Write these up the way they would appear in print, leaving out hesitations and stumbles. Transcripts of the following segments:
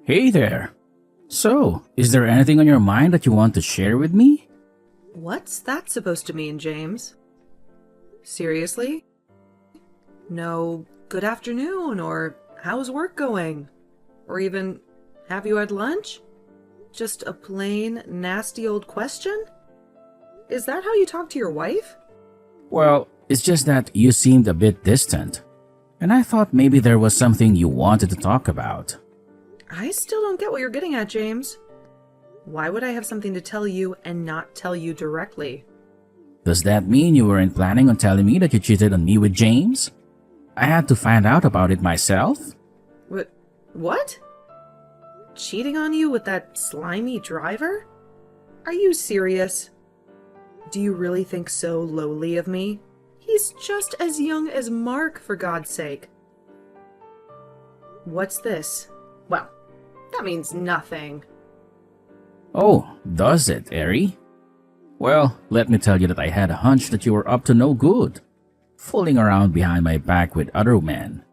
Hey there. So, is there anything on your mind that you want to share with me? What's that supposed to mean, James? Seriously? No good afternoon, or how's work going? Or even, have you had lunch? Just a plain, nasty old question? Is that how you talk to your wife? Well, it's just that you seemed a bit distant, and I thought maybe there was something you wanted to talk about. I still don't get what you're getting at, James. Why would I have something to tell you and not tell you directly? Does that mean you weren't planning on telling me that you cheated on me with James? I had to find out about it myself. What? Cheating on you with that slimy driver? Are you serious? Do you really think so lowly of me? He's just as young as Mark, for God's sake. What's this? Well, that means nothing. Oh, does it, Eri? Well, let me tell you that I had a hunch that you were up to no good, fooling around behind my back with other men.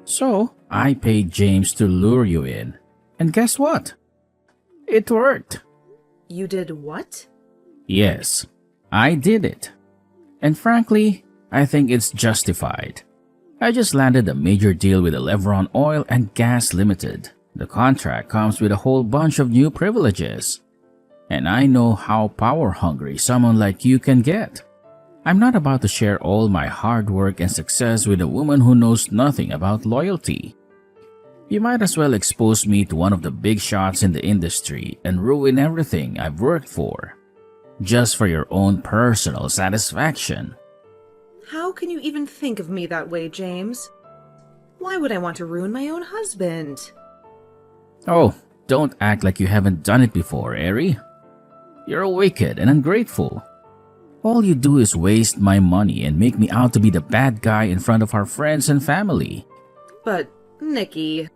So, I paid James to lure you in. And guess what? It worked. You did what? Yes, I did it. And frankly, I think it's justified. I just landed a major deal with Elevron Oil and Gas Limited. The contract comes with a whole bunch of new privileges. And I know how power-hungry someone like you can get. I'm not about to share all my hard work and success with a woman who knows nothing about loyalty. You might as well expose me to one of the big shots in the industry and ruin everything I've worked for, just for your own personal satisfaction. How can you even think of me that way, James? Why would I want to ruin my own husband? Oh, don't act like you haven't done it before, Eri. You're wicked and ungrateful. All you do is waste my money and make me out to be the bad guy in front of our friends and family. But, Nikki...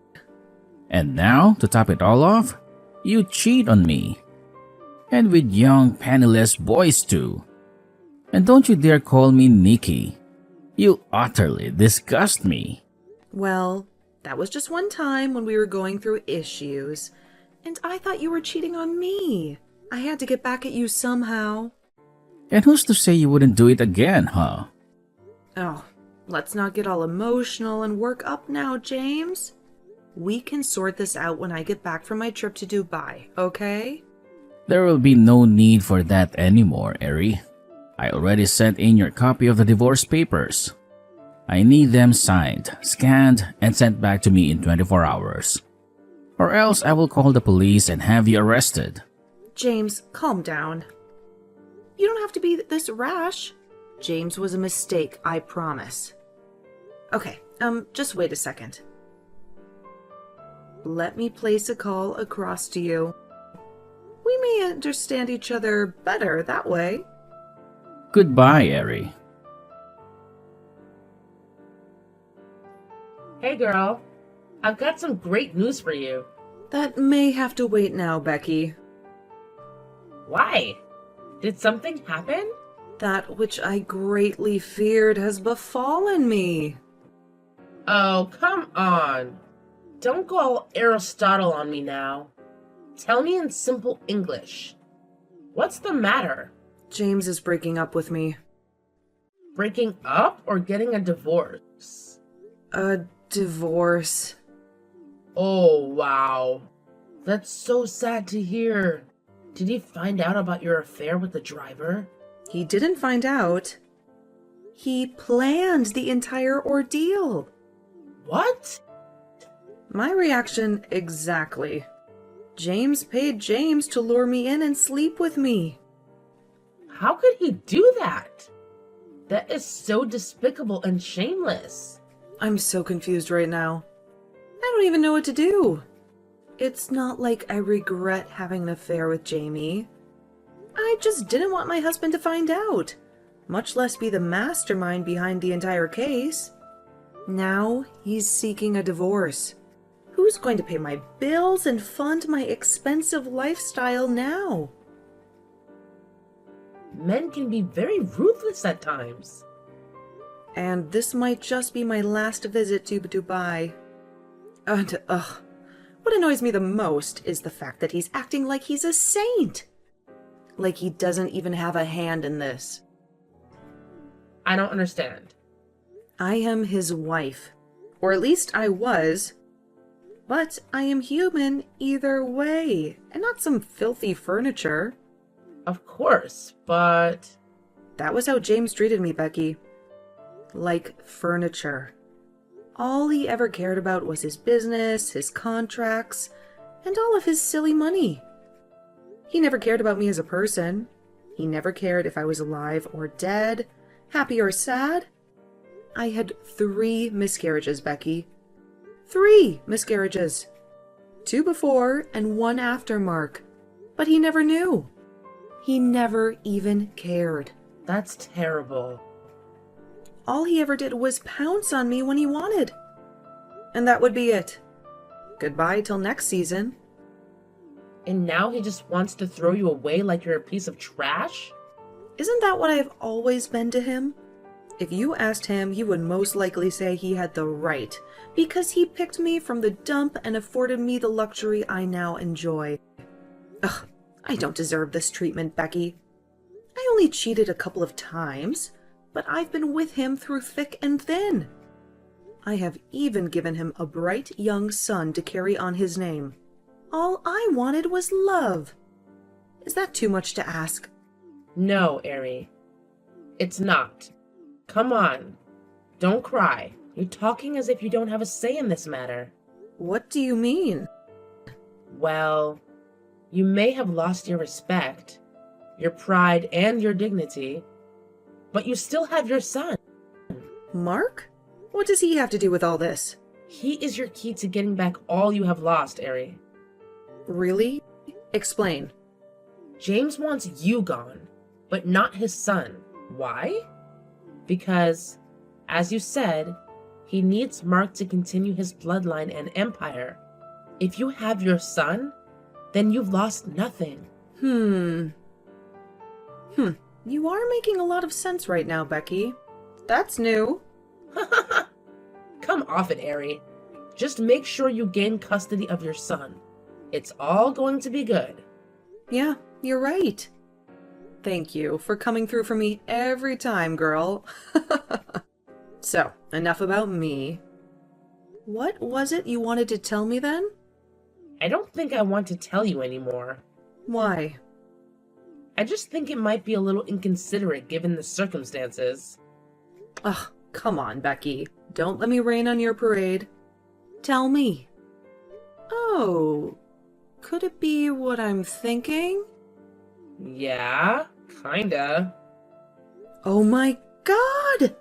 And now, to top it all off, you cheat on me. And with young, penniless boys too. And don't you dare call me Nikki. You utterly disgust me. Well, that was just one time when we were going through issues. And I thought you were cheating on me. I had to get back at you somehow. And who's to say you wouldn't do it again, huh? Oh, let's not get all emotional and work up now, James. We can sort this out when I get back from my trip to Dubai, okay? There will be no need for that anymore, Eri. I already sent in your copy of the divorce papers. I need them signed, scanned, and sent back to me in 24 hours. Or else I will call the police and have you arrested. James, calm down. You don't have to be this rash. James was a mistake, I promise. Okay, just wait a second. Let me place a call across to you. We may understand each other better that way. Goodbye, Eri. Hey girl, I've got some great news for you. That may have to wait now, Becky. Why? Did something happen? That which I greatly feared has befallen me. Oh, come on. Don't go all Aristotle on me now. Tell me in simple English. What's the matter? James is breaking up with me. Breaking up or getting a divorce? A divorce. Oh, wow. That's so sad to hear. Did he find out about your affair with the driver? He didn't find out. He planned the entire ordeal. What? My reaction exactly. James paid James to lure me in and sleep with me. How could he do that? That is so despicable and shameless. I'm so confused right now. I don't even know what to do. It's not like I regret having an affair with Jamie. I just didn't want my husband to find out, much less be the mastermind behind the entire case. Now he's seeking a divorce. Who's going to pay my bills and fund my expensive lifestyle now? Men can be very ruthless at times. And this might just be my last visit to Dubai. And, What annoys me the most is the fact that he's acting like he's a saint. Like he doesn't even have a hand in this. I don't understand. I am his wife. Or at least I was. But I am human either way, and not some filthy furniture. Of course, but... That was how James treated me, Becky. Like furniture. All he ever cared about was his business, his contracts, and all of his silly money. He never cared about me as a person. He never cared if I was alive or dead, happy or sad. I had 3 miscarriages, Becky. 3 miscarriages. 2 before and 1 after Mark. But he never knew. He never even cared. That's terrible. All he ever did was pounce on me when he wanted. And that would be it. Goodbye till next season. And now he just wants to throw you away like you're a piece of trash? Isn't that what I've always been to him? If you asked him, he would most likely say he had the right, because he picked me from the dump and afforded me the luxury I now enjoy. Ugh, I don't deserve this treatment, Becky. I only cheated a couple of times, but I've been with him through thick and thin. I have even given him a bright young son to carry on his name. All I wanted was love. Is that too much to ask? No, Ari. It's not. Come on. Don't cry. You're talking as if you don't have a say in this matter. What do you mean? Well, you may have lost your respect, your pride, and your dignity, but you still have your son. Mark? What does he have to do with all this? He is your key to getting back all you have lost, Ari. Really? Explain. James wants you gone, but not his son. Why? Because, as you said, he needs Mark to continue his bloodline and empire. If you have your son, then you've lost nothing. You are making a lot of sense right now, Becky. That's new. Come off it, Ari. Just make sure you gain custody of your son. It's all going to be good. Yeah, you're right. Thank you for coming through for me every time, girl. So, enough about me. What was it you wanted to tell me then? I don't think I want to tell you anymore. Why? I just think it might be a little inconsiderate given the circumstances. Ugh, come on, Becky. Don't let me rain on your parade. Tell me. Oh, could it be what I'm thinking? Yeah, kinda. Oh my God!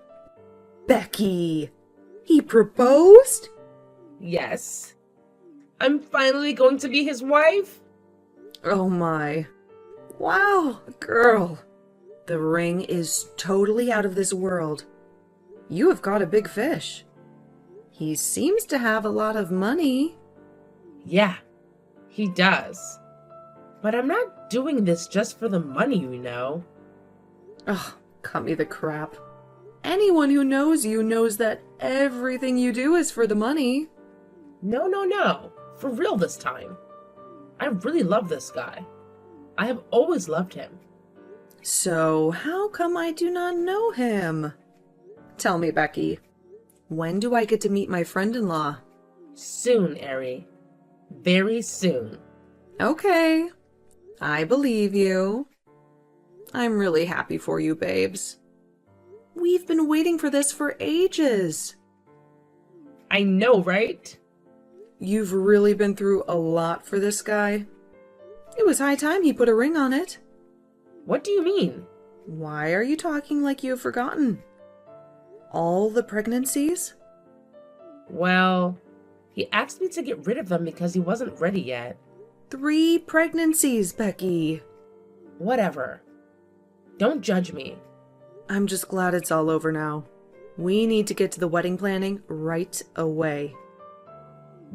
Becky! He proposed? Yes. I'm finally going to be his wife? Oh my. Wow, girl. The ring is totally out of this world. You have got a big fish. He seems to have a lot of money. Yeah, he does. But I'm not doing this just for the money, you know. Ugh, cut me the crap. Anyone who knows you knows that everything you do is for the money. No. For real this time. I really love this guy. I have always loved him. So, how come I do not know him? Tell me, Becky. When do I get to meet my friend-in-law? Soon, Ari. Very soon. Okay. I believe you. I'm really happy for you, babes. We've been waiting for this for ages. I know, right? You've really been through a lot for this guy. It was high time he put a ring on it. What do you mean? Why are you talking like you've forgotten? All the pregnancies? Well, he asked me to get rid of them because he wasn't ready yet. 3 pregnancies, Becky. Whatever. Don't judge me. I'm just glad it's all over now. We need to get to the wedding planning right away.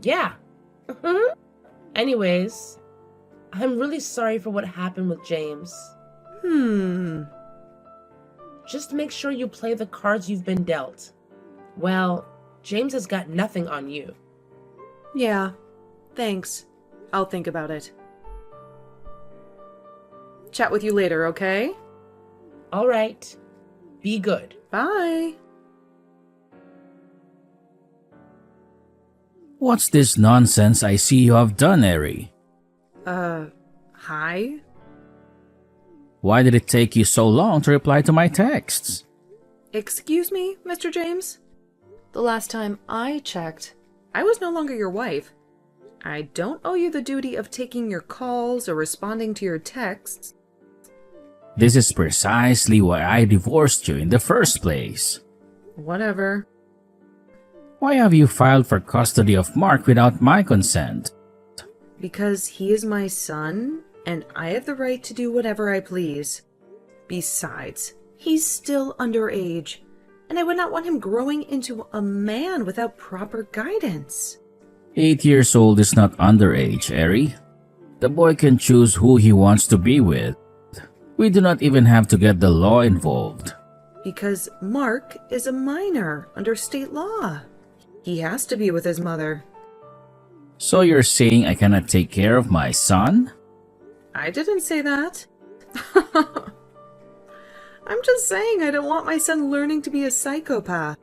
Yeah. Anyways, I'm really sorry for what happened with James. Just make sure you play the cards you've been dealt. Well, James has got nothing on you. Yeah, Thanks. I'll think about it. Chat with you later, okay? All right. Be good. Bye. What's this nonsense I see you have done, Eri? Hi? Why did it take you so long to reply to my texts? Excuse me, Mr. James? The last time I checked, I was no longer your wife. I don't owe you the duty of taking your calls or responding to your texts. This is precisely why I divorced you in the first place. Whatever. Why have you filed for custody of Mark without my consent? Because he is my son, and I have the right to do whatever I please. Besides, he's still underage, and I would not want him growing into a man without proper guidance. 8 years old is not underage, Eri. The boy can choose who he wants to be with. We do not even have to get the law involved. Because Mark is a minor under state law. He has to be with his mother. So you're saying I cannot take care of my son? I didn't say that. I'm just saying I don't want my son learning to be a psychopath.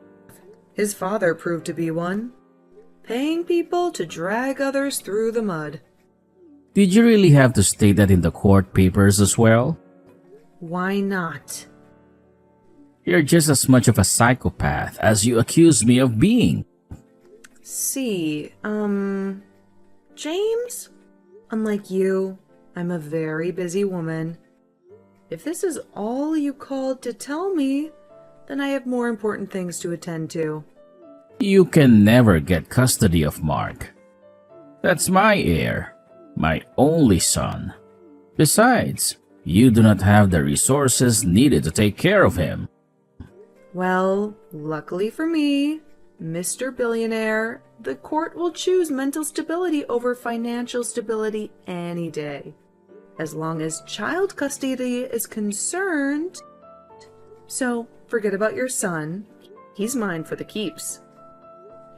His father proved to be one. Paying people to drag others through the mud. Did you really have to state that in the court papers as well? Why not? You're just as much of a psychopath as you accuse me of being. See, James? Unlike you, I'm a very busy woman. If this is all you called to tell me, then I have more important things to attend to. You can never get custody of Mark. That's my heir, my only son. Besides, you do not have the resources needed to take care of him. Well, luckily for me, Mr. Billionaire, the court will choose mental stability over financial stability any day. As long as child custody is concerned. So, forget about your son. He's mine for the keeps.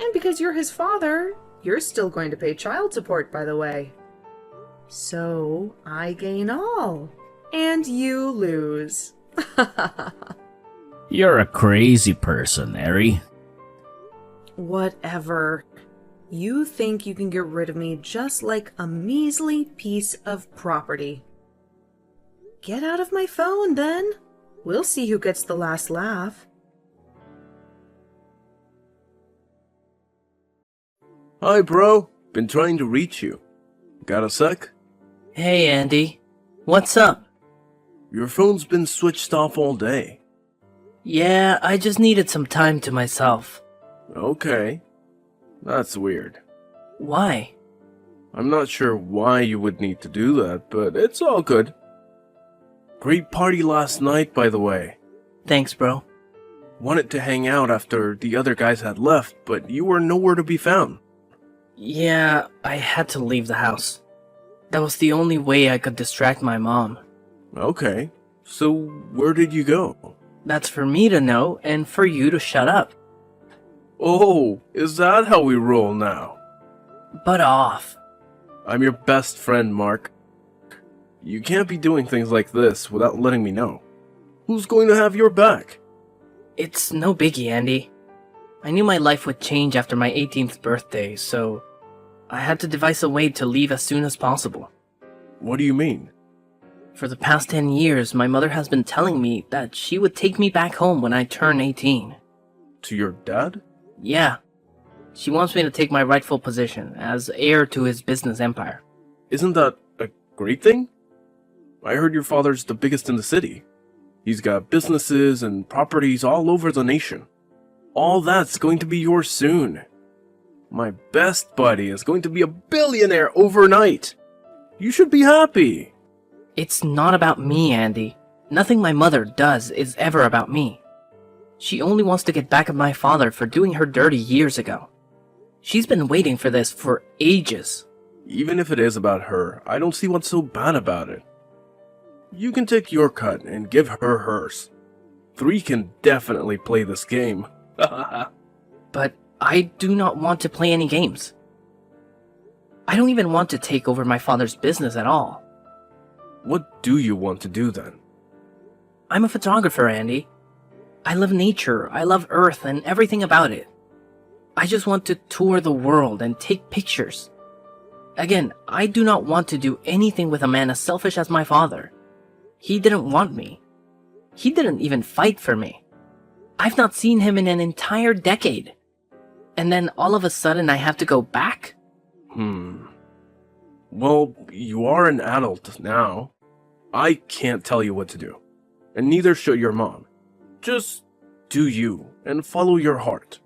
And because you're his father, you're still going to pay child support, by the way. So, I gain all. And you lose. You're a crazy person, Eri. Whatever. You think you can get rid of me just like a measly piece of property. Get out of my phone, then. We'll see who gets the last laugh. Hi, bro. Been trying to reach you. Got a sec? Hey, Andy. What's up? Your phone's been switched off all day. Yeah, I just needed some time to myself. Okay. That's weird. Why? I'm not sure why you would need to do that, but it's all good. Great party last night, by the way. Thanks, bro. Wanted to hang out after the other guys had left, but you were nowhere to be found. Yeah, I had to leave the house. That was the only way I could distract my mom. Okay. So, where did you go? That's for me to know and for you to shut up. Oh, is that how we roll now? Butt off. I'm your best friend, Mark. You can't be doing things like this without letting me know. Who's going to have your back? It's no biggie, Andy. I knew my life would change after my 18th birthday, so I had to devise a way to leave as soon as possible. What do you mean? For the past 10 years, my mother has been telling me that she would take me back home when I turn 18. To your dad? Yeah. She wants me to take my rightful position as heir to his business empire. Isn't that a great thing? I heard your father's the biggest in the city. He's got businesses and properties all over the nation. All that's going to be yours soon. My best buddy is going to be a billionaire overnight. You should be happy. It's not about me, Andy. Nothing my mother does is ever about me. She only wants to get back at my father for doing her dirty years ago. She's been waiting for this for ages. Even if it is about her, I don't see what's so bad about it. You can take your cut and give her hers. 3 can definitely play this game. But I do not want to play any games. I don't even want to take over my father's business at all. What do you want to do then? I'm a photographer, Andy. I love nature, I love Earth and everything about it. I just want to tour the world and take pictures. Again, I do not want to do anything with a man as selfish as my father. He didn't want me. He didn't even fight for me. I've not seen him in an entire decade. And then all of a sudden I have to go back? Well, you are an adult now. I can't tell you what to do. And neither should your mom. Just do you and follow your heart.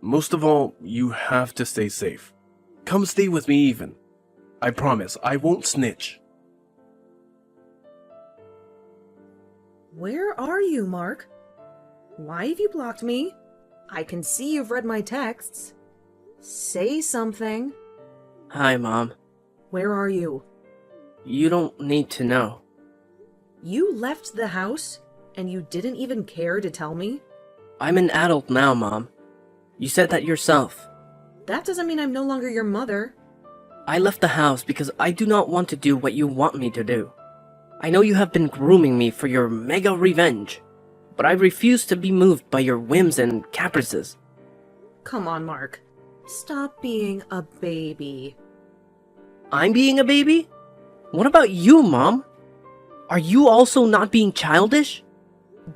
Most of all, you have to stay safe. Come stay with me even. I promise, I won't snitch. Where are you, Mark? Why have you blocked me? I can see you've read my texts. Say something. Hi, Mom. Where are you? You don't need to know. You left the house and you didn't even care to tell me? I'm an adult now, Mom. You said that yourself. That doesn't mean I'm no longer your mother. I left the house because I do not want to do what you want me to do. I know you have been grooming me for your mega revenge, but I refuse to be moved by your whims and caprices. Come on, Mark. Stop being a baby. I'm being a baby? What about you, Mom? Are you also not being childish?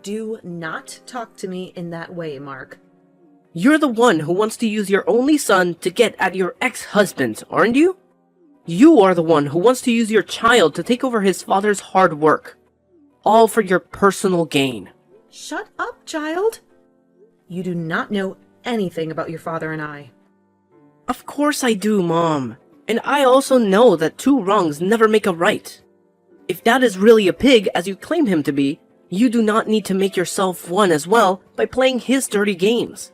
Do not talk to me in that way, Mark. You're the one who wants to use your only son to get at your ex-husband, aren't you? You are the one who wants to use your child to take over his father's hard work. All for your personal gain. Shut up, child. You do not know anything about your father and I. Of course I do, Mom. And I also know that two wrongs never make a right. If Dad is really a pig, as you claim him to be, you do not need to make yourself one as well by playing his dirty games.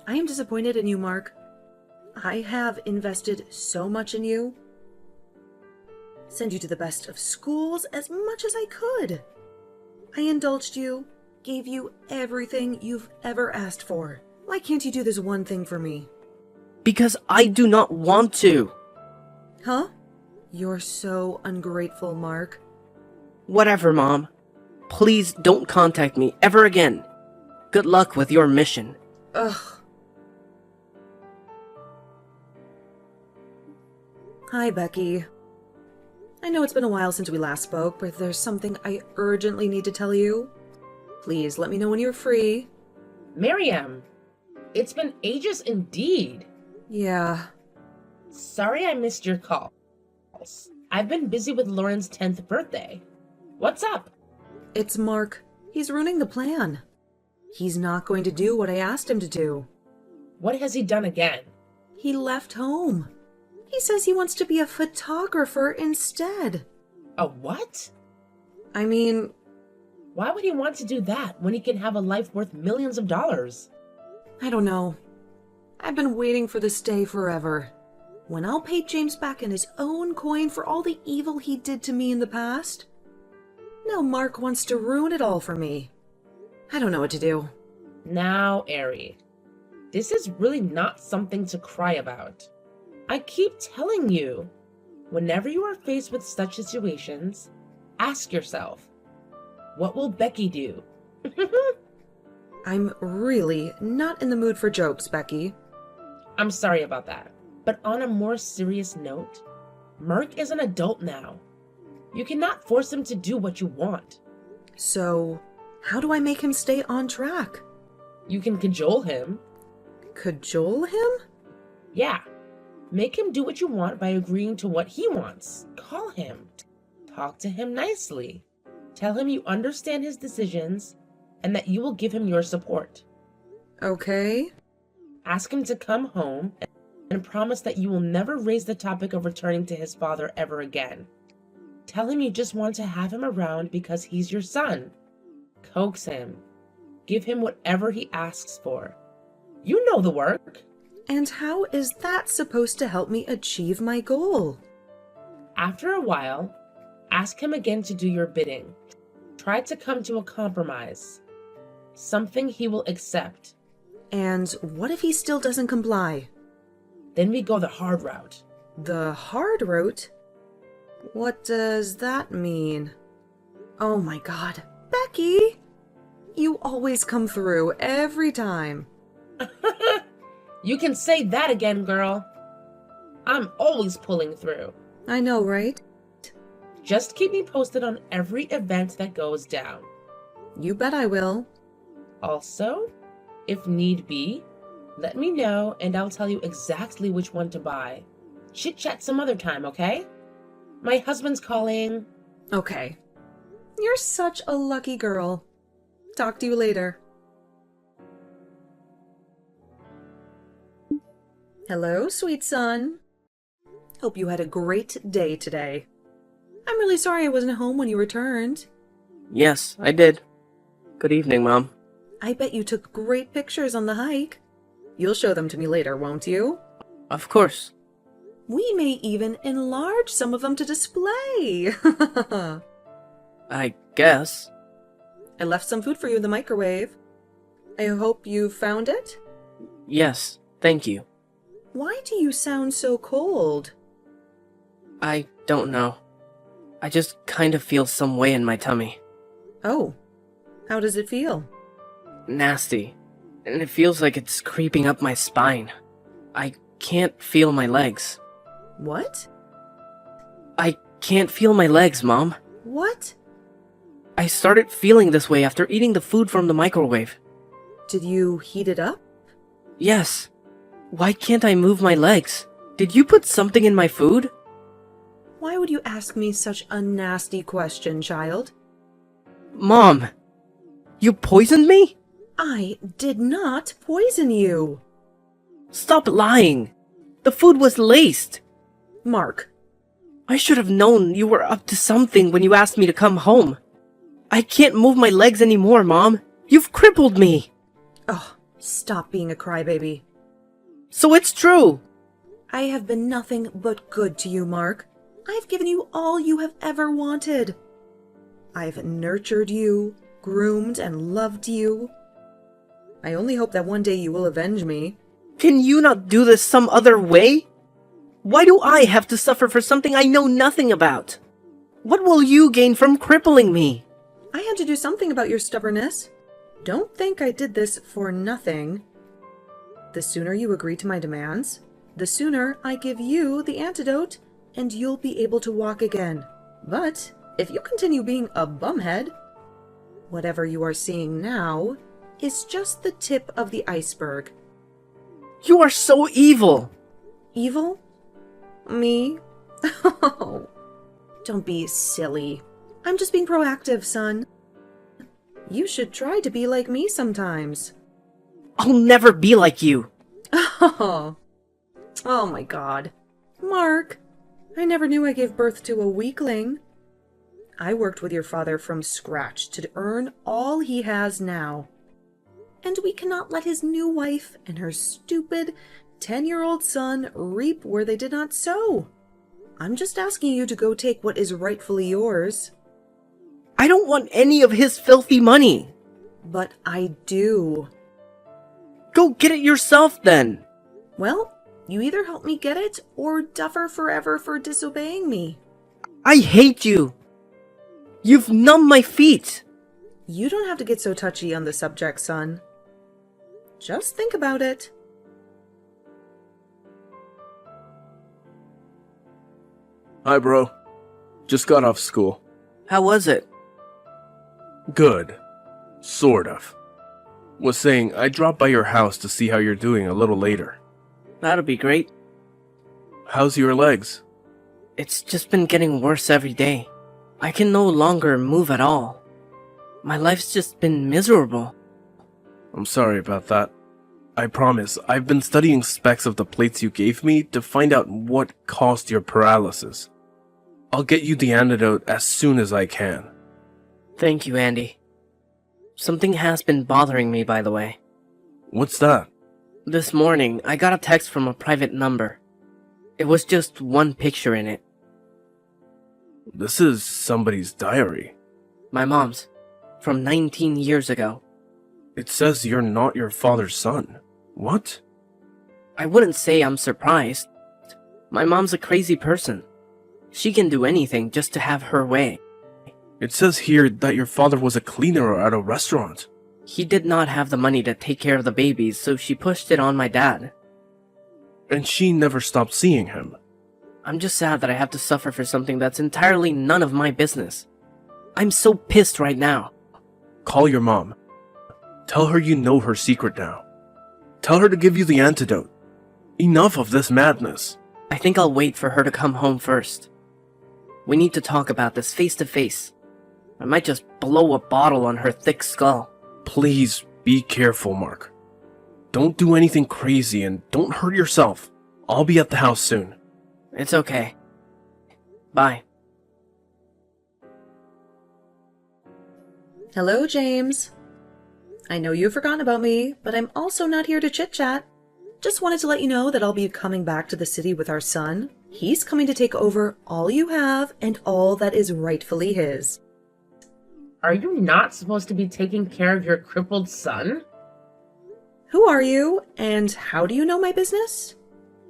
I am disappointed in you, Mark. I have invested so much in you. Send you to the best of schools as much as I could. I indulged you, gave you everything you've ever asked for. Why can't you do this one thing for me? Because I do not want to. Huh? You're so ungrateful, Mark. Whatever, Mom. Please don't contact me ever again. Good luck with your mission. Ugh. Hi, Becky. I know it's been a while since we last spoke, but there's something I urgently need to tell you. Please let me know when you're free. Miriam, it's been ages indeed. Yeah. Sorry I missed your calls. I've been busy with Lauren's 10th birthday. What's up? It's Mark. He's ruining the plan. He's not going to do what I asked him to do. What has he done again? He left home. He says he wants to be a photographer instead. A what? I mean, Why would he want to do that when he can have a life worth millions of dollars? I don't know. I've been waiting for this day forever. When I'll pay James back in his own coin for all the evil he did to me in the past. Now Mark wants to ruin it all for me. I don't know what to do. Now, Ari, this is really not something to cry about. I keep telling you, whenever you are faced with such situations, ask yourself, what will Becky do? I'm really not in the mood for jokes, Becky. I'm sorry about that. But on a more serious note, Mark is an adult now. You cannot force him to do what you want. So, how do I make him stay on track? You can cajole him. Cajole him? Yeah. Make him do what you want by agreeing to what he wants. Call him. Talk to him nicely. Tell him you understand his decisions and that you will give him your support. Okay. Ask him to come home and promise that you will never raise the topic of returning to his father ever again. Tell him you just want to have him around because he's your son. Coax him. Give him whatever he asks for. You know the work. And how is that supposed to help me achieve my goal? After a while, ask him again to do your bidding. Try to come to a compromise. Something he will accept. And what if he still doesn't comply? Then we go the hard route. The hard route? What does that mean? Oh my god. Becky! You always come through every time. You can say that again, girl. I'm always pulling through. I know, right? Just keep me posted on every event that goes down. You bet I will. Also, if need be, let me know and I'll tell you exactly which one to buy. Chit chat some other time, okay? My husband's calling. Okay. You're such a lucky girl. Talk to you later. Hello, sweet son. Hope you had a great day today. I'm really sorry I wasn't home when you returned. Yes, I did. Good evening, Mom. I bet you took great pictures on the hike. You'll show them to me later, won't you? Of course. We may even enlarge some of them to display. I guess. I left some food for you in the microwave. I hope you found it? Yes, thank you. Why do you sound so cold? I don't know. I just kind of feel some way in my tummy. Oh, how does it feel? Nasty. And it feels like it's creeping up my spine. I can't feel my legs. What? I can't feel my legs, Mom. What? I started feeling this way after eating the food from the microwave. Did you heat it up? Yes. Why can't I move my legs? Did you put something in my food? Why would you ask me such a nasty question, child? Mom, you poisoned me? I did not poison you. Stop lying. The food was laced. Mark, I should have known you were up to something when you asked me to come home. I can't move my legs anymore, Mom. You've crippled me. oh, stop being a crybaby. So it's true. I have been nothing but good to you, Mark. I've given you all you have ever wanted. I've nurtured you, groomed and loved you. I only hope that one day you will avenge me. Can you not do this some other way? Why do I have to suffer for something I know nothing about? What will you gain from crippling me? I had to do something about your stubbornness. Don't think I did this for nothing. The sooner you agree to my demands, the sooner I give you the antidote, and you'll be able to walk again. But if you continue being a bumhead, whatever you are seeing now is just the tip of the iceberg. You are so evil. Evil? Me? Oh, don't be silly. I'm just being proactive, son. You should try to be like me sometimes. I'll never be like you. Oh my god. Mark, I never knew I gave birth to a weakling. I worked with your father from scratch to earn all he has now. And we cannot let his new wife and her stupid 10-year-old son reap where they did not sow. I'm just asking you to go take what is rightfully yours. I don't want any of his filthy money. But I do. Go get it yourself then. Well, you either help me get it or suffer forever for disobeying me. I hate you. You've numbed my feet. You don't have to get so touchy on the subject, son. Just think about it. Hi, bro. Just got off school. How was it? Good. Sort of. Was saying I'd drop by your house to see how you're doing a little later. That'll be great. How's your legs? It's just been getting worse every day. I can no longer move at all. My life's just been miserable. I'm sorry about that. I promise, I've been studying specs of the plates you gave me to find out what caused your paralysis. I'll get you the antidote as soon as I can. Thank you, Andy. Something has been bothering me, by the way. What's that? This morning, I got a text from a private number. It was just one picture in it. This is somebody's diary. My mom's. From 19 years ago. It says you're not your father's son. What? I wouldn't say I'm surprised. My mom's a crazy person. She can do anything just to have her way. It says here that your father was a cleaner at a restaurant. He did not have the money to take care of the babies, so she pushed it on my dad. And she never stopped seeing him. I'm just sad that I have to suffer for something that's entirely none of my business. I'm so pissed right now. Call your mom. Tell her you know her secret now. Tell her to give you the antidote. Enough of this madness. I think I'll wait for her to come home first. We need to talk about this face to face. I might just blow a bottle on her thick skull. Please be careful, Mark. Don't do anything crazy and don't hurt yourself. I'll be at the house soon. It's okay. Bye. Hello, James. I know you've forgotten about me, but I'm also not here to chit-chat. Just wanted to let you know that I'll be coming back to the city with our son. He's coming to take over all you have and all that is rightfully his. Are you not supposed to be taking care of your crippled son? Who are you, and how do you know my business?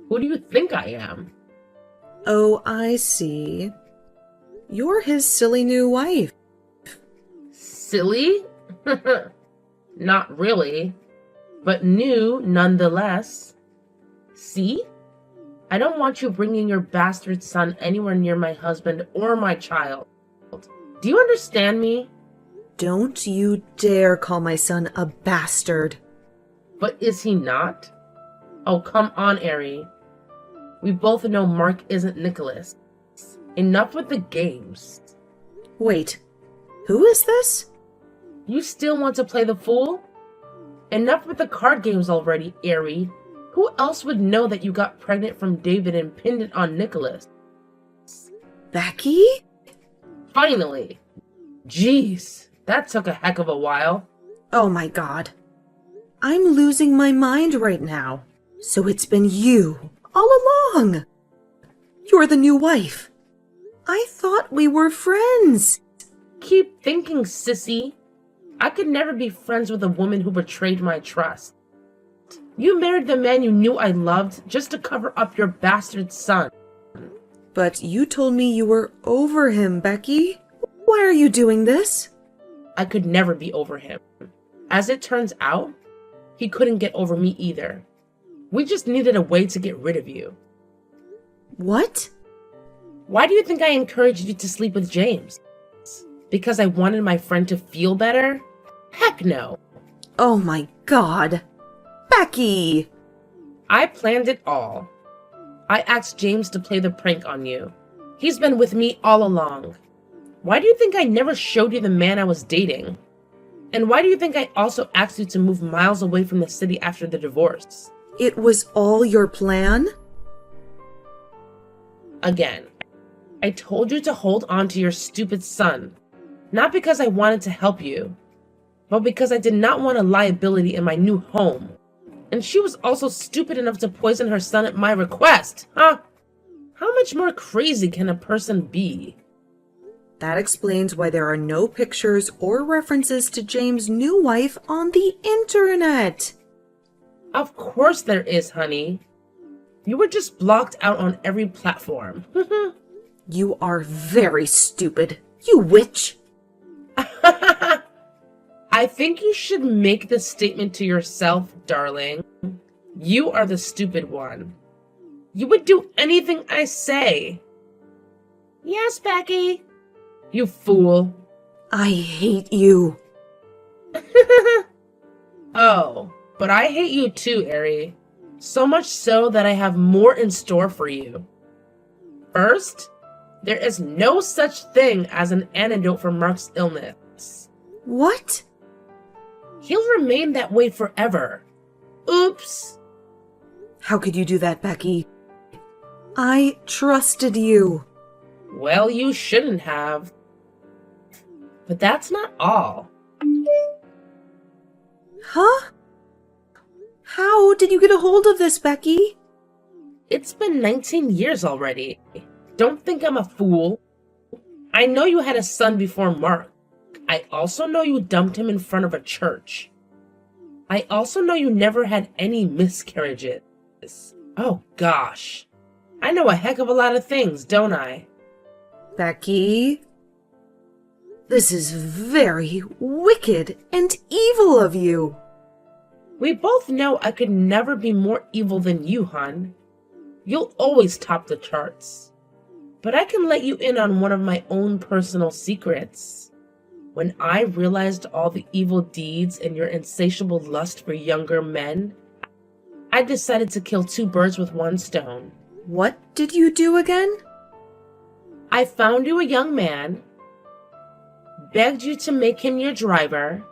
Who do you think I am? Oh, I see. You're his silly new wife. Silly? Not really, but new nonetheless. See? I don't want you bringing your bastard son anywhere near my husband or my child. Do you understand me? Don't you dare call my son a bastard. But is he not? Oh, come on, Ari. We both know Mark isn't Nicholas. Enough with the games. Wait, who is this? You still want to play the fool? Enough with the card games already, Ari. Who else would know that you got pregnant from David and pinned it on Nicholas? Becky? Finally! Jeez, that took a heck of a while. Oh my god. I'm losing my mind right now. So it's been you, all along. You're the new wife. I thought we were friends. Keep thinking, sissy. I could never be friends with a woman who betrayed my trust. You married the man you knew I loved just to cover up your bastard son. But you told me you were over him, Becky. Why are you doing this? I could never be over him. As it turns out, he couldn't get over me either. We just needed a way to get rid of you. What? Why do you think I encouraged you to sleep with James? Because I wanted my friend to feel better? Heck no. Oh my god. Becky! I planned it all. I asked James to play the prank on you. He's been with me all along. Why do you think I never showed you the man I was dating? And why do you think I also asked you to move miles away from the city after the divorce? It was all your plan? Again, I told you to hold on to your stupid son. Not because I wanted to help you, but because I did not want a liability in my new home. And she was also stupid enough to poison her son at my request, huh? How much more crazy can a person be? That explains why there are no pictures or references to James' new wife on the internet. Of course there is, honey. You were just blocked out on every platform. You are very stupid, you witch. I think you should make this statement to yourself, darling. You are the stupid one. You would do anything I say. Yes, Becky. You fool. I hate you. Oh, but I hate you too, Ari. So much so that I have more in store for you. First, there is no such thing as an antidote for Mark's illness. What? He'll remain that way forever. Oops. How could you do that, Becky? I trusted you. Well, you shouldn't have. But that's not all. Huh? How did you get a hold of this, Becky? It's been 19 years already. Don't think I'm a fool. I know you had a son before Mark. I also know you dumped him in front of a church. I also know you never had any miscarriages. Oh gosh. I know a heck of a lot of things, don't I? Becky, this is very wicked and evil of you. We both know I could never be more evil than you, hon. You'll always top the charts. But I can let you in on one of my own personal secrets. When I realized all the evil deeds and your insatiable lust for younger men, I decided to kill two birds with one stone. What did you do again? I found you a young man, begged you to make him your driver,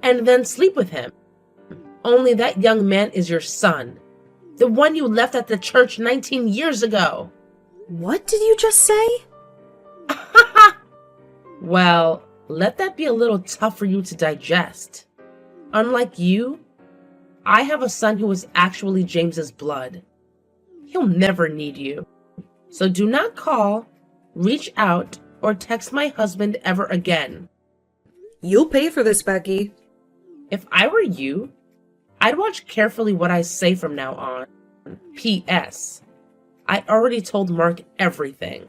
and then sleep with him. Only that young man is your son, the one you left at the church 19 years ago. What did you just say? Well, let that be a little tough for you to digest. Unlike you, I have a son who is actually James's blood. He'll never need you. So do not call, reach out, or text my husband ever again. You'll pay for this, Becky. If I were you, I'd watch carefully what I say from now on. P.S. I already told Mark everything.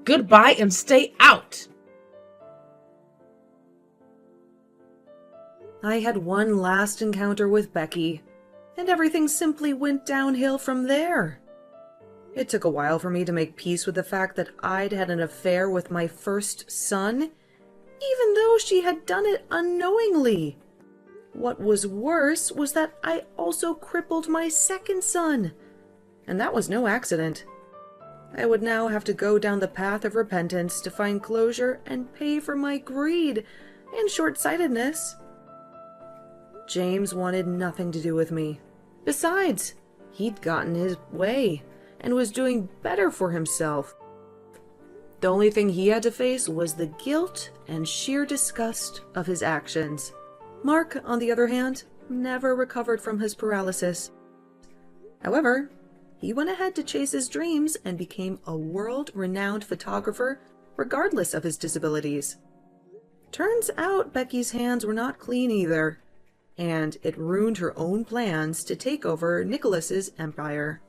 Goodbye and stay out! I had one last encounter with Becky, and everything simply went downhill from there. It took a while for me to make peace with the fact that I'd had an affair with my first son, even though she had done it unknowingly. What was worse was that I also crippled my second son, and that was no accident. I would now have to go down the path of repentance to find closure and pay for my greed and short-sightedness. James wanted nothing to do with me. Besides, he'd gotten his way and was doing better for himself. The only thing he had to face was the guilt and sheer disgust of his actions. Mark, on the other hand, never recovered from his paralysis. However, he went ahead to chase his dreams and became a world-renowned photographer regardless of his disabilities. Turns out Becky's hands were not clean either, and it ruined her own plans to take over Nicholas's empire.